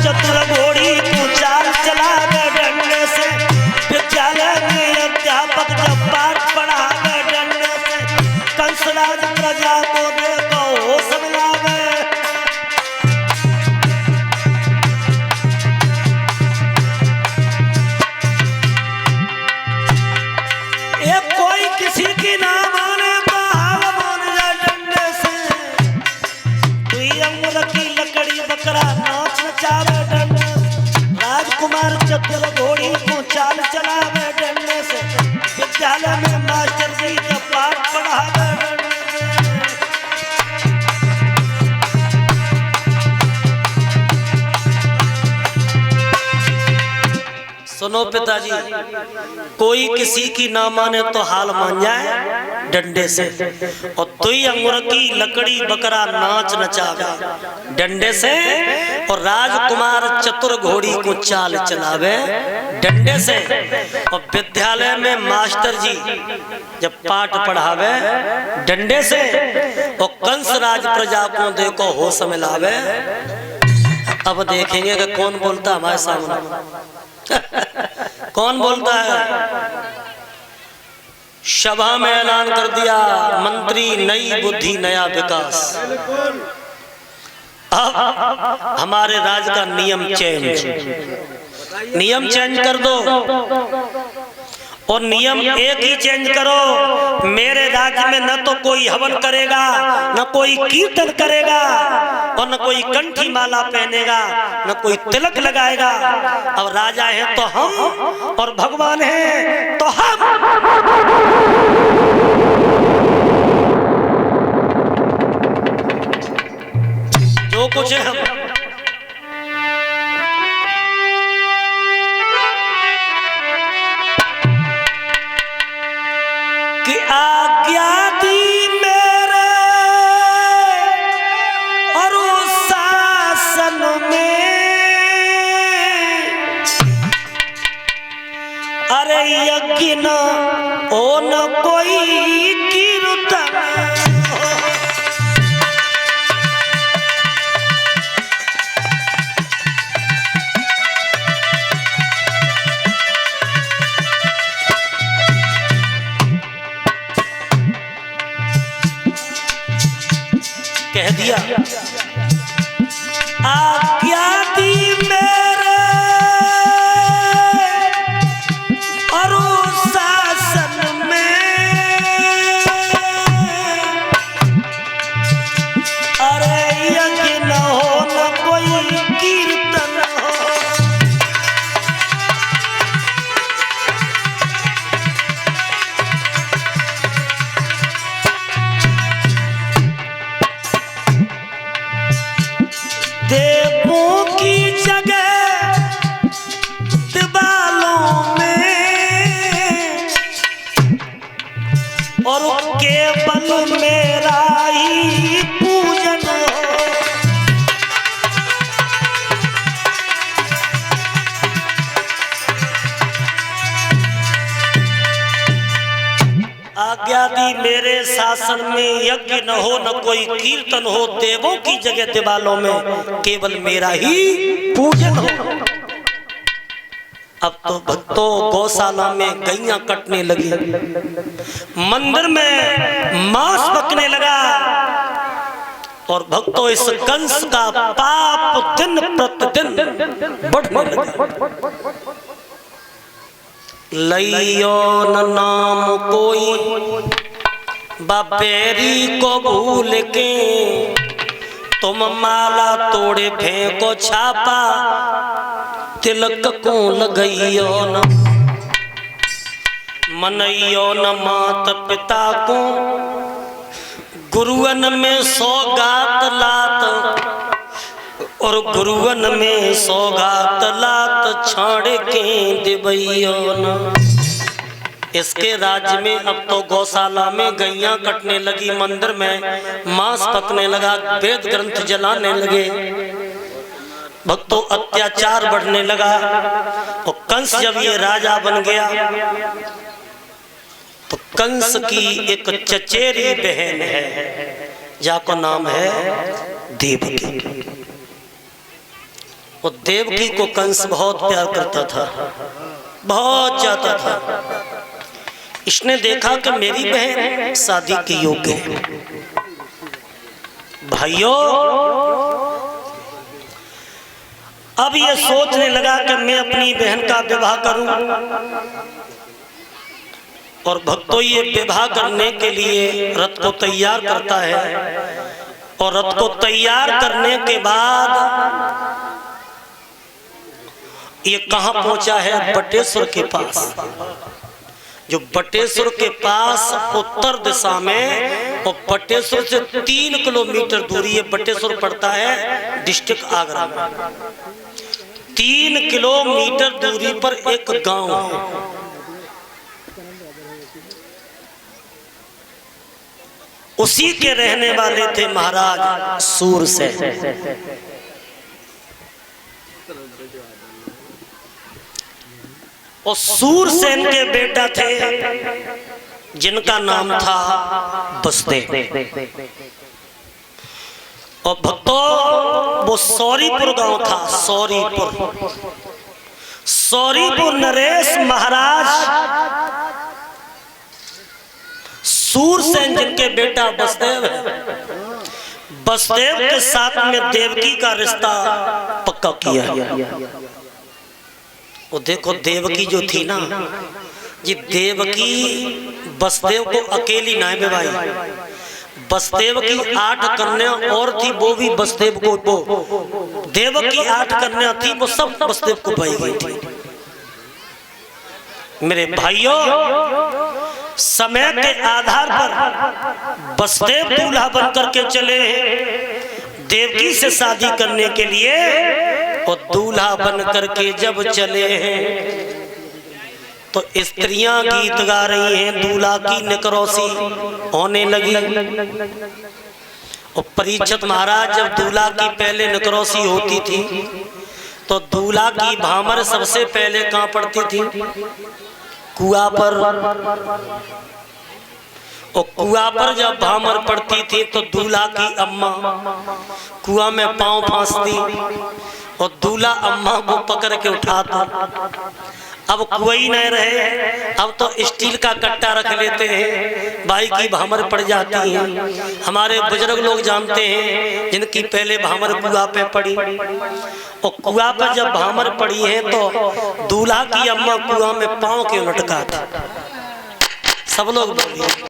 चतुर घोड़ी को चाल चलावे डंडे से। विद्यालय में अध्यापक जब पाठ पढ़ावे डंडे से। कंसराज प्रजा को देखो होश मिलावे। कोई किसी की ना माने तो हाल मान जाए डंडे से। दुई अंगुर की लकड़ी बकरा नाच नचावे डंडे से। राजकुमार चतुर घोड़ी को चाल चलावे डंडे से। विद्यालय में मास्टर जी का पाठ पढ़ावे डंडे से। सुनो पिताजी, कोई किसी की ना माने तो हाल मान जाए डंडे से। और दुई अंगुर की लकड़ी बकरा नाच नचावे डंडे से। और राजकुमार चतुर घोड़ी को चाल चलावे डंडे से। और विद्यालय में मास्टर जी जब पाठ पढ़ावे डंडे से। और कंस राज प्रजा को देखो होश मिलावे। अब देखेंगे कि कौन बोलता हमारे सामने। कौन बोलता है? सभा में ऐलान कर दिया मंत्री, नई बुद्धि नया विकास। अब हमारे राज का नियम चेंज कर दो। और नियम एक ही चेंज करो, मेरे राज्य में न तो कोई हवन करेगा, न कोई कीर्तन करेगा, और न कोई कंठी माला पहनेगा, न कोई तिलक लगाएगा। अब राजा है तो हम और भगवान है तो हम। जो कुछ है हम। कि आज्ञा दी मेरे और उस शासन में। अरे यज्ञ न हो न कोई कीर्तन। कह दिया आज्ञा दी मेरे और उस शासन में। अरे यज्ञ न हो न कोई कीर्तन हो। देवों की जगह दीवालों में। और केवल मेरा ही पूजन हो। आज्ञा दी मेरे शासन में यज्ञ न हो न कोई कीर्तन हो। देवों की जगह दीवालों में केवल मेरा ही पूजन हो। अब तो भक्तों गौशाला में गैया कटने लगी, मंदिर में मांस पकने लगा। और भक्तों इस कंस का पाप दिन प्रतिदिन बढ़ने लगा। लइयो न नाम कोई बापेरी को भूल के। तुम माला तोड़े फेंको छापा, तिलक को लगइयो न। मनइयो न मात पिता को, गुरुवन में सौगात लात। और गुरुवन में सौगात लात छाड़ के दिवइयो न। इसके राज्य में अब तो गौशाला में गैया कटने लगी, मंदिर में मांस पकने लगा, वेद ग्रंथ जलाने लगे। भक्तों अत्याचार बढ़ने लगा। और कंस जब ये राजा बन गया तो कंस की एक चचेरी बहन है, जाको नाम है देवकी। वो देवकी को कंस बहुत प्यार करता था, बहुत ज्यादा था। इसने देखा कि मेरी बहन शादी के योग्य है। भाइयों, अब ये सोचने लगा कि मैं अपनी बहन का विवाह करूं। और भक्तों, ये विवाह करने के लिए रथ को तैयार करता है। और रथ को तैयार करने के बाद ये कहां पहुंचा है? बटेश्वर के पास। जो बटेश्वर के पास उत्तर दिशा में, और बटेश्वर से 3 किलोमीटर दूरी है। बटेश्वर पड़ता है डिस्ट्रिक्ट आगरा में। 3 किलोमीटर दूरी पर एक गांव है। उसी के रहने वाले थे महाराज सूरसेन। और सूरसेन के बेटा थे जिनका नाम था बसदेव। और भक्तों, वो सौरीपुर गांव था। सौरीपुर नरेश महाराज सूरसेन जिनके बेटा बसदेव है, बसदेव के साथ में देवकी का रिश्ता पक्का किया। वो देखो, देवकी जो थी ना, ये देवकी बसदेव को अकेली ना विवाही। बसदेव की 8 कन्या और थी, वो भी बसदेव को, देवकी 8 कन्या थी, वो सब बसदेव को भाई गई थी। मेरे भाइयों, समय के आधार पर बसदेव दूल्हा बन करके चले हैं देवकी से शादी करने के लिए। और दूल्हा बन करके जब चले हैं तो स्त्रियां गीत गा रही हैं, दूल्हा की निकरोसी होने लगी। और परीक्षित महाराज, जब दूल्हा की पहले निकरोसी होती थी तो दूल्हा की भामर सबसे पहले कहां पड़ती थी? कुआं पर। और कुआं पर जब भामर पड़ती थी तो दूल्हा की अम्मा कुआं में पांव फांसती और दूल्हा अम्मा को पकड़ के उठाता। अब कुआं ही नहीं रहे, अब तो स्टील का कट्टा रख लेते हैं, भाई की भामर पड़ जाती है। हमारे बुजुर्ग लोग जानते हैं जिनकी पहले भामर कुआं पे पड़ी। और कुआं पर जब भामर पड़ी है तो दूल्हा की अम्मा कुआं में पांव क्यों लटका था? सब लोग बोलिए।